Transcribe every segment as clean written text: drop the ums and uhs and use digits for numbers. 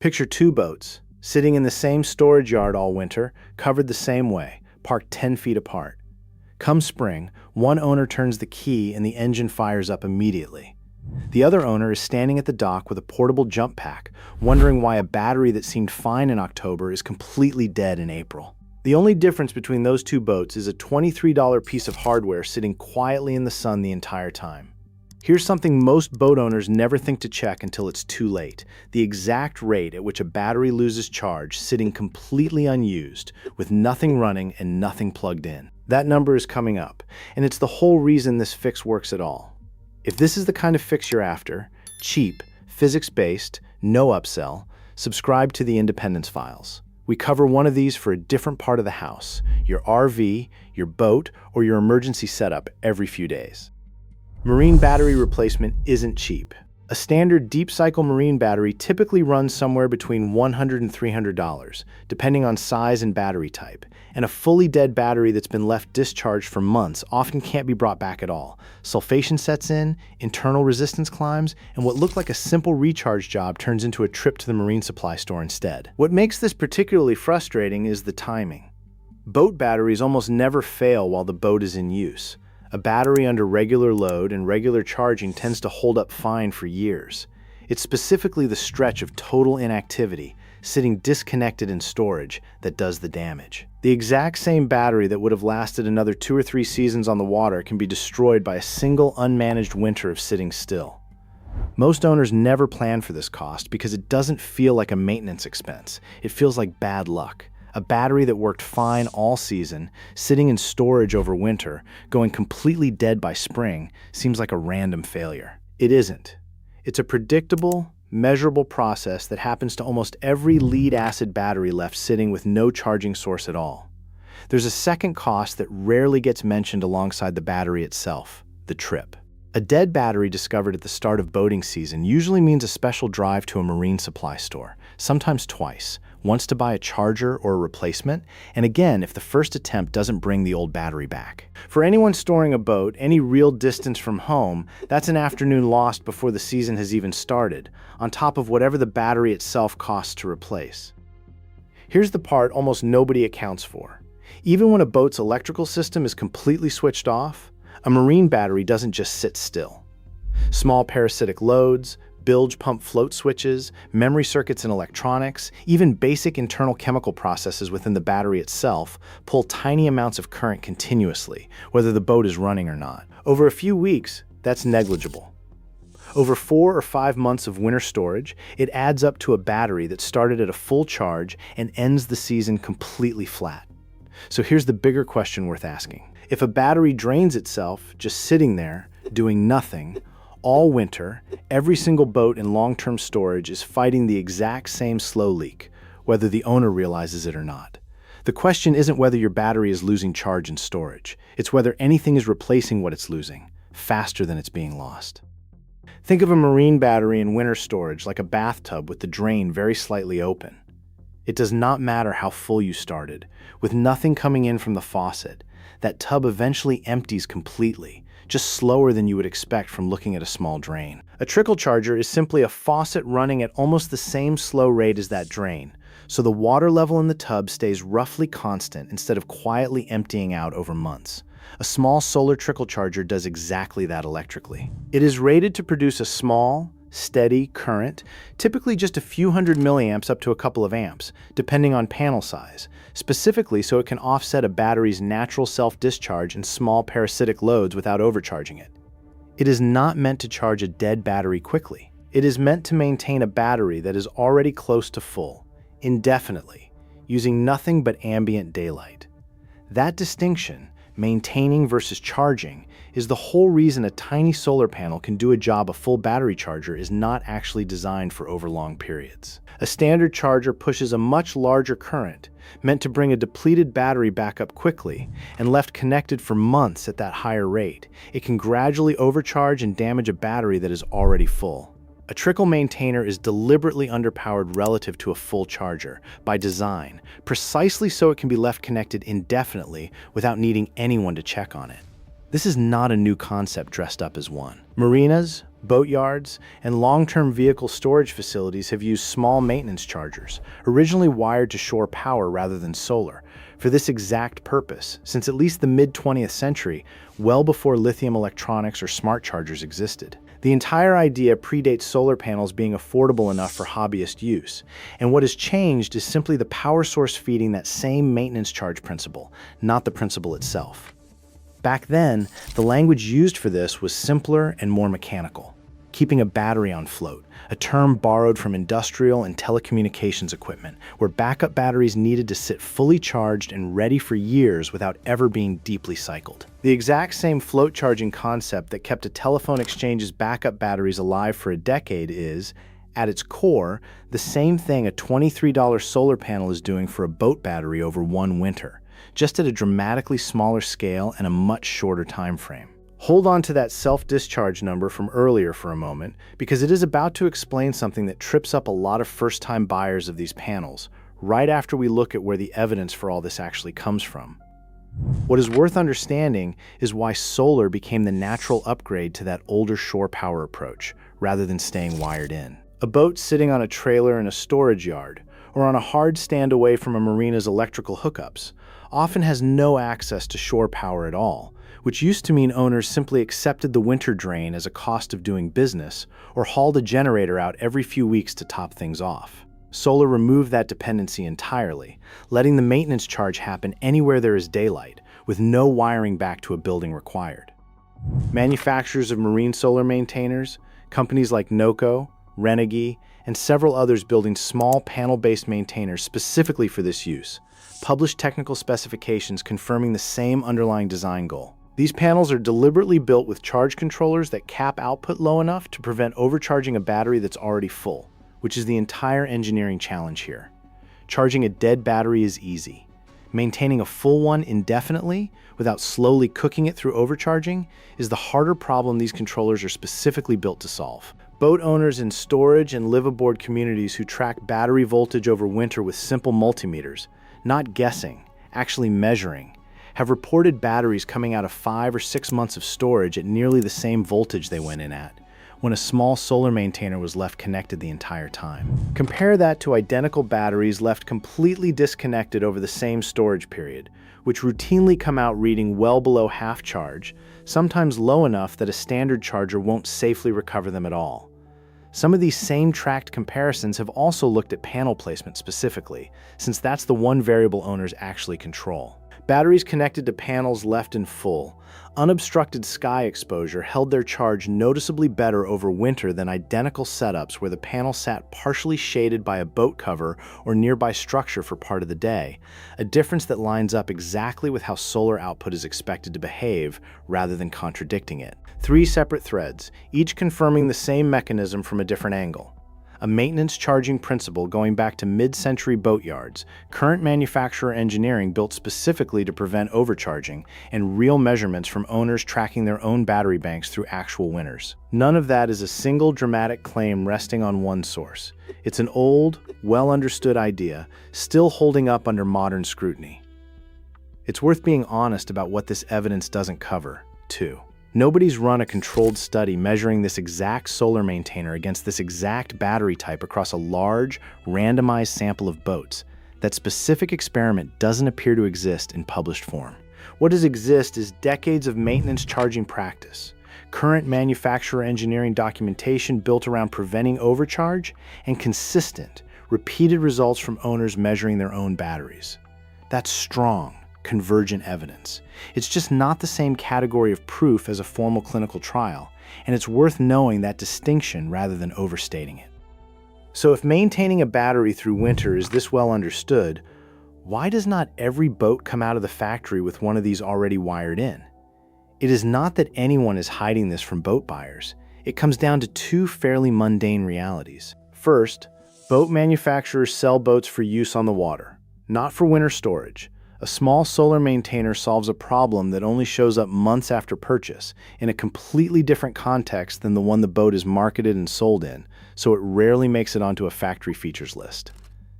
Picture two boats, sitting in the same storage yard all winter, covered the same way, parked 10 feet apart. Come spring, one owner turns the key and the engine fires up immediately. The other owner is standing at the dock with a portable jump pack, wondering why a battery that seemed fine in October is completely dead in April. The only difference between those two boats is a $23 piece of hardware sitting quietly in the sun the entire time. Here's something most boat owners never think to check until it's too late: the exact rate at which a battery loses charge sitting completely unused, with nothing running and nothing plugged in. That number is coming up, and it's the whole reason this fix works at all. If this is the kind of fix you're after, cheap, physics-based, no upsell, subscribe to the Independence Files. We cover one of these for a different part of the house, your RV, your boat, or your emergency setup every few days. Marine battery replacement isn't cheap. A standard deep cycle marine battery typically runs somewhere between $100 and $300, depending on size and battery type, and a fully dead battery that's been left discharged for months often can't be brought back at all. Sulfation sets in, internal resistance climbs, and what looked like a simple recharge job turns into a trip to the marine supply store instead. What makes this particularly frustrating is the timing. Boat batteries almost never fail while the boat is in use. A battery under regular load and regular charging tends to hold up fine for years. It's specifically the stretch of total inactivity, sitting disconnected in storage, that does the damage. The exact same battery that would have lasted another 2 or 3 seasons on the water can be destroyed by a single unmanaged winter of sitting still. Most owners never plan for this cost because it doesn't feel like a maintenance expense. It feels like bad luck. A battery that worked fine all season, sitting in storage over winter, going completely dead by spring, seems like a random failure. It isn't. It's a predictable, measurable process that happens to almost every lead-acid battery left sitting with no charging source at all. There's a second cost that rarely gets mentioned alongside the battery itself: the trip. A dead battery discovered at the start of boating season usually means a special drive to a marine supply store, sometimes twice, once to buy a charger or a replacement, and again if the first attempt doesn't bring the old battery back. For anyone storing a boat any real distance from home, that's an afternoon lost before the season has even started, on top of whatever the battery itself costs to replace. Here's the part almost nobody accounts for. Even when a boat's electrical system is completely switched off, a marine battery doesn't just sit still. Small parasitic loads, bilge pump float switches, memory circuits and electronics, even basic internal chemical processes within the battery itself pull tiny amounts of current continuously, whether the boat is running or not. Over a few weeks, that's negligible. Over 4 or 5 months of winter storage, it adds up to a battery that started at a full charge and ends the season completely flat. So here's the bigger question worth asking. If a battery drains itself, just sitting there, doing nothing, all winter, every single boat in long-term storage is fighting the exact same slow leak, whether the owner realizes it or not. The question isn't whether your battery is losing charge in storage. It's whether anything is replacing what it's losing, faster than it's being lost. Think of a marine battery in winter storage like a bathtub with the drain very slightly open. It does not matter how full you started. With nothing coming in from the faucet, that tub eventually empties completely, just slower than you would expect from looking at a small drain. A trickle charger is simply a faucet running at almost the same slow rate as that drain, so the water level in the tub stays roughly constant instead of quietly emptying out over months. A small solar trickle charger does exactly that electrically. It is rated to produce a small, steady current, typically just a few hundred milliamps up to a couple of amps, depending on panel size, specifically so it can offset a battery's natural self-discharge and small parasitic loads without overcharging it. It is not meant to charge a dead battery quickly. It is meant to maintain a battery that is already close to full, indefinitely, using nothing but ambient daylight. That distinction, maintaining versus charging, is the whole reason a tiny solar panel can do a job a full battery charger is not actually designed for over long periods. A standard charger pushes a much larger current, meant to bring a depleted battery back up quickly, and left connected for months at that higher rate, it can gradually overcharge and damage a battery that is already full. A trickle maintainer is deliberately underpowered relative to a full charger, by design, precisely so it can be left connected indefinitely without needing anyone to check on it. This is not a new concept dressed up as one. Marinas, Boatyards and long-term vehicle storage facilities have used small maintenance chargers, originally wired to shore power rather than solar, for this exact purpose, since at least the mid-20th century, well before lithium electronics or smart chargers existed. The entire idea predates solar panels being affordable enough for hobbyist use, and what has changed is simply the power source feeding that same maintenance charge principle, not the principle itself. Back then, the language used for this was simpler and more mechanical. Keeping a battery on float, a term borrowed from industrial and telecommunications equipment, where backup batteries needed to sit fully charged and ready for years without ever being deeply cycled. The exact same float charging concept that kept a telephone exchange's backup batteries alive for a decade is, at its core, the same thing a $23 solar panel is doing for a boat battery over one winter, just at a dramatically smaller scale and a much shorter time frame. Hold on to that self-discharge number from earlier for a moment, because it is about to explain something that trips up a lot of first-time buyers of these panels, right after we look at where the evidence for all this actually comes from. What is worth understanding is why solar became the natural upgrade to that older shore power approach, rather than staying wired in. A boat sitting on a trailer in a storage yard, or on a hard stand away from a marina's electrical hookups, often has no access to shore power at all, which used to mean owners simply accepted the winter drain as a cost of doing business or hauled a generator out every few weeks to top things off. Solar removed that dependency entirely, letting the maintenance charge happen anywhere there is daylight, with no wiring back to a building required. Manufacturers of marine solar maintainers, companies like NOCO, Renogy, and several others building small panel-based maintainers specifically for this use, published technical specifications confirming the same underlying design goal. These panels are deliberately built with charge controllers that cap output low enough to prevent overcharging a battery that's already full, which is the entire engineering challenge here. Charging a dead battery is easy. Maintaining a full one indefinitely, without slowly cooking it through overcharging, is the harder problem these controllers are specifically built to solve. Boat owners in storage and live-aboard communities who track battery voltage over winter with simple multimeters, not guessing, actually measuring, have reported batteries coming out of 5 or 6 months of storage at nearly the same voltage they went in at, when a small solar maintainer was left connected the entire time. Compare that to identical batteries left completely disconnected over the same storage period, which routinely come out reading well below half charge, sometimes low enough that a standard charger won't safely recover them at all. Some of these same tracked comparisons have also looked at panel placement specifically, since that's the one variable owners actually control. Batteries connected to panels left in full, unobstructed sky exposure held their charge noticeably better over winter than identical setups where the panel sat partially shaded by a boat cover or nearby structure for part of the day, a difference that lines up exactly with how solar output is expected to behave rather than contradicting it. 3 separate threads, each confirming the same mechanism from a different angle. A maintenance charging principle going back to mid-century boatyards, current manufacturer engineering built specifically to prevent overcharging, and real measurements from owners tracking their own battery banks through actual winters. None of that is a single dramatic claim resting on one source. It's an old, well-understood idea, still holding up under modern scrutiny. It's worth being honest about what this evidence doesn't cover, too. Nobody's run a controlled study measuring this exact solar maintainer against this exact battery type across a large, randomized sample of boats. That specific experiment doesn't appear to exist in published form. What does exist is decades of maintenance charging practice, current manufacturer engineering documentation built around preventing overcharge, and consistent, repeated results from owners measuring their own batteries. That's strong, convergent evidence. It's just not the same category of proof as a formal clinical trial, and it's worth knowing that distinction rather than overstating it. So if maintaining a battery through winter is this well understood, why does not every boat come out of the factory with one of these already wired in? It is not that anyone is hiding this from boat buyers. It comes down to 2 fairly mundane realities. First, boat manufacturers sell boats for use on the water, not for winter storage. A small solar maintainer solves a problem that only shows up months after purchase, in a completely different context than the one the boat is marketed and sold in, so it rarely makes it onto a factory features list.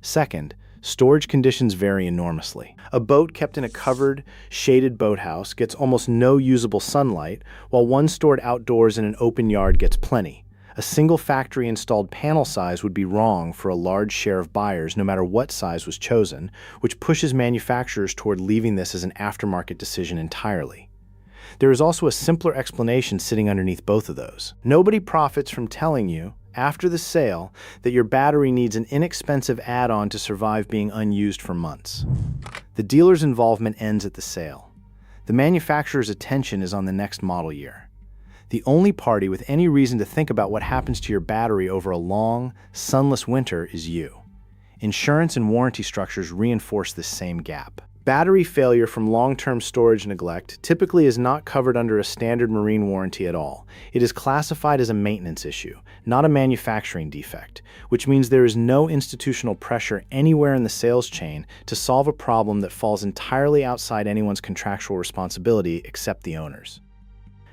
Second, Storage conditions vary enormously. A boat kept in a covered, shaded boathouse gets almost no usable sunlight, while one stored outdoors in an open yard gets plenty. A single factory-installed panel size would be wrong for a large share of buyers, no matter what size was chosen, which pushes manufacturers toward leaving this as an aftermarket decision entirely. There is also a simpler explanation sitting underneath both of those. Nobody profits from telling you, after the sale, that your battery needs an inexpensive add-on to survive being unused for months. The dealer's involvement ends at the sale. The manufacturer's attention is on the next model year. The only party with any reason to think about what happens to your battery over a long, sunless winter is you. Insurance and warranty structures reinforce this same gap. Battery failure from long-term storage neglect typically is not covered under a standard marine warranty at all. It is classified as a maintenance issue, not a manufacturing defect, which means there is no institutional pressure anywhere in the sales chain to solve a problem that falls entirely outside anyone's contractual responsibility except the owner's.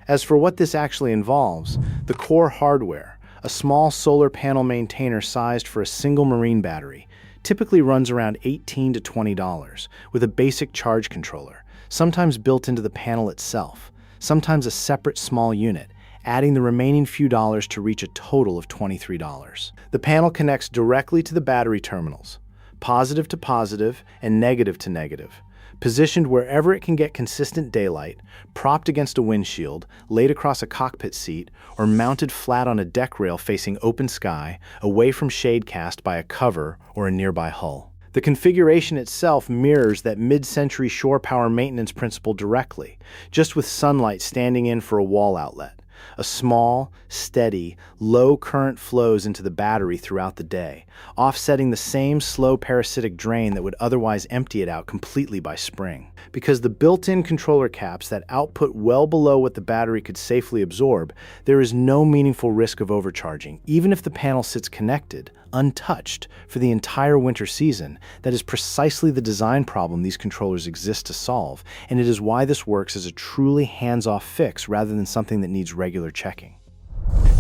As for what this actually involves, the core hardware, a small solar panel maintainer sized for a single marine battery, typically runs around $18 to $20, with a basic charge controller, sometimes built into the panel itself, sometimes a separate small unit, adding the remaining few dollars to reach a total of $23. The panel connects directly to the battery terminals, positive to positive and negative to negative, positioned wherever it can get consistent daylight, propped against a windshield, laid across a cockpit seat, or mounted flat on a deck rail facing open sky, away from shade cast by a cover or a nearby hull. The configuration itself mirrors that mid-century shore power maintenance principle directly, just with sunlight standing in for a wall outlet. A small, steady, low current flows into the battery throughout the day, offsetting the same slow parasitic drain that would otherwise empty it out completely by spring. Because the built-in controller caps that output well below what the battery could safely absorb, there is no meaningful risk of overcharging, even if the panel sits connected, untouched, for the entire winter season. That is precisely the design problem these controllers exist to solve, and it is why this works as a truly hands-off fix rather than something that needs regular checking.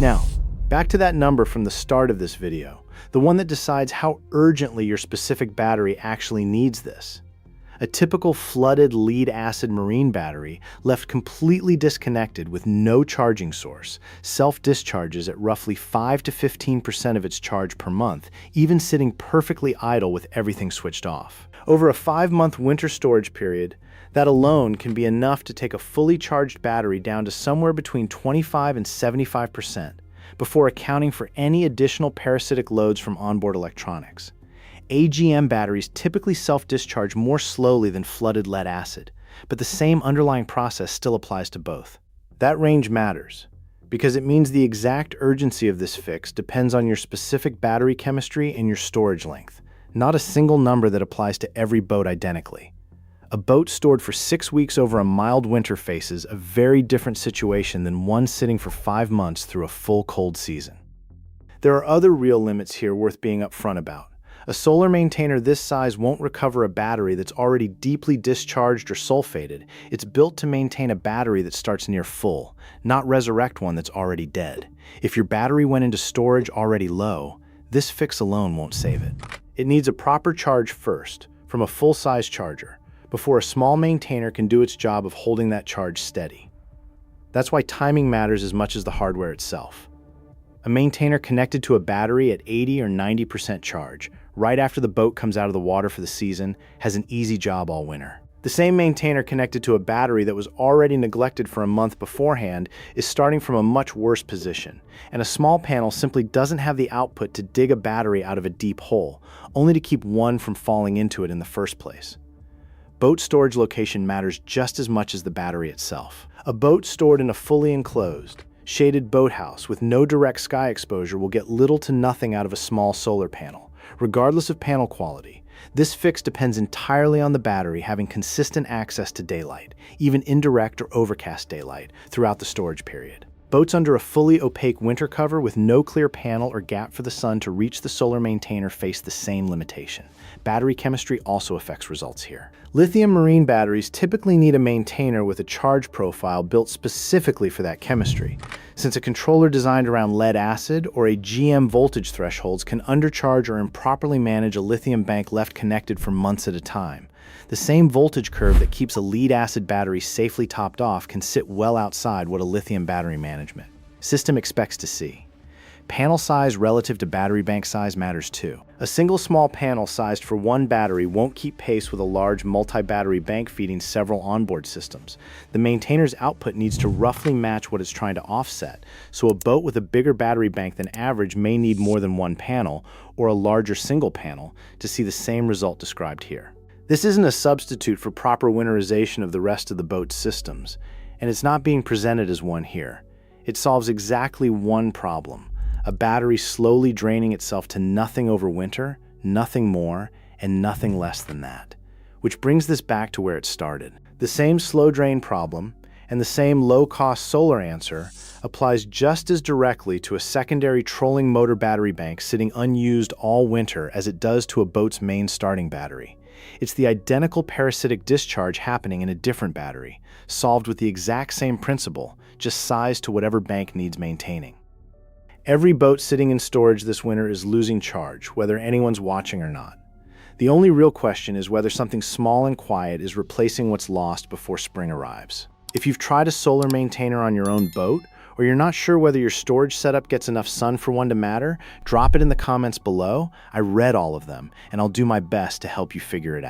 Now, back to that number from the start of this video, the one that decides how urgently your specific battery actually needs this. A typical flooded lead-acid marine battery, left completely disconnected with no charging source, self-discharges at roughly 5 to 15% of its charge per month, even sitting perfectly idle with everything switched off. Over a 5-month winter storage period, that alone can be enough to take a fully charged battery down to somewhere between 25 and 75%, before accounting for any additional parasitic loads from onboard electronics. AGM batteries typically self-discharge more slowly than flooded lead acid, but the same underlying process still applies to both. That range matters, because it means the exact urgency of this fix depends on your specific battery chemistry and your storage length, not a single number that applies to every boat identically. A boat stored for 6 weeks over a mild winter faces a very different situation than one sitting for 5 months through a full cold season. There are other real limits here worth being upfront about. A solar maintainer this size won't recover a battery that's already deeply discharged or sulfated. It's built to maintain a battery that starts near full, not resurrect one that's already dead. If your battery went into storage already low, this fix alone won't save it. It needs a proper charge first, from a full-size charger, before a small maintainer can do its job of holding that charge steady. That's why timing matters as much as the hardware itself. A maintainer connected to a battery at 80 or 90% charge, right after the boat comes out of the water for the season, has an easy job all winter. The same maintainer connected to a battery that was already neglected for a month beforehand is starting from a much worse position, and a small panel simply doesn't have the output to dig a battery out of a deep hole, only to keep one from falling into it in the first place. Boat storage location matters just as much as the battery itself. A boat stored in a fully enclosed, shaded boathouse with no direct sky exposure will get little to nothing out of a small solar panel, regardless of panel quality. This fix depends entirely on the battery having consistent access to daylight, even indirect or overcast daylight, throughout the storage period. Boats under a fully opaque winter cover with no clear panel or gap for the sun to reach the solar maintainer face the same limitation. Battery chemistry also affects results here. Lithium marine batteries typically need a maintainer with a charge profile built specifically for that chemistry, since a controller designed around lead acid or a GM voltage thresholds can undercharge or improperly manage a lithium bank left connected for months at a time. The same voltage curve that keeps a lead-acid battery safely topped off can sit well outside what a lithium battery management system expects to see. Panel size relative to battery bank size matters too. A single small panel sized for one battery won't keep pace with a large multi-battery bank feeding several onboard systems. The maintainer's output needs to roughly match what it's trying to offset, so a boat with a bigger battery bank than average may need more than one panel or a larger single panel to see the same result described here. This isn't a substitute for proper winterization of the rest of the boat's systems, and it's not being presented as one here. It solves exactly one problem: a battery slowly draining itself to nothing over winter, nothing more, and nothing less than that. Which brings this back to where it started. The same slow drain problem and the same low-cost solar answer applies just as directly to a secondary trolling motor battery bank sitting unused all winter as it does to a boat's main starting battery. It's the identical parasitic discharge happening in a different battery, solved with the exact same principle, just sized to whatever bank needs maintaining. Every boat sitting in storage this winter is losing charge, whether anyone's watching or not. The only real question is whether something small and quiet is replacing what's lost before spring arrives. If you've tried a solar maintainer on your own boat, or you're not sure whether your storage setup gets enough sun for one to matter, drop it in the comments below. I read all of them, and I'll do my best to help you figure it out.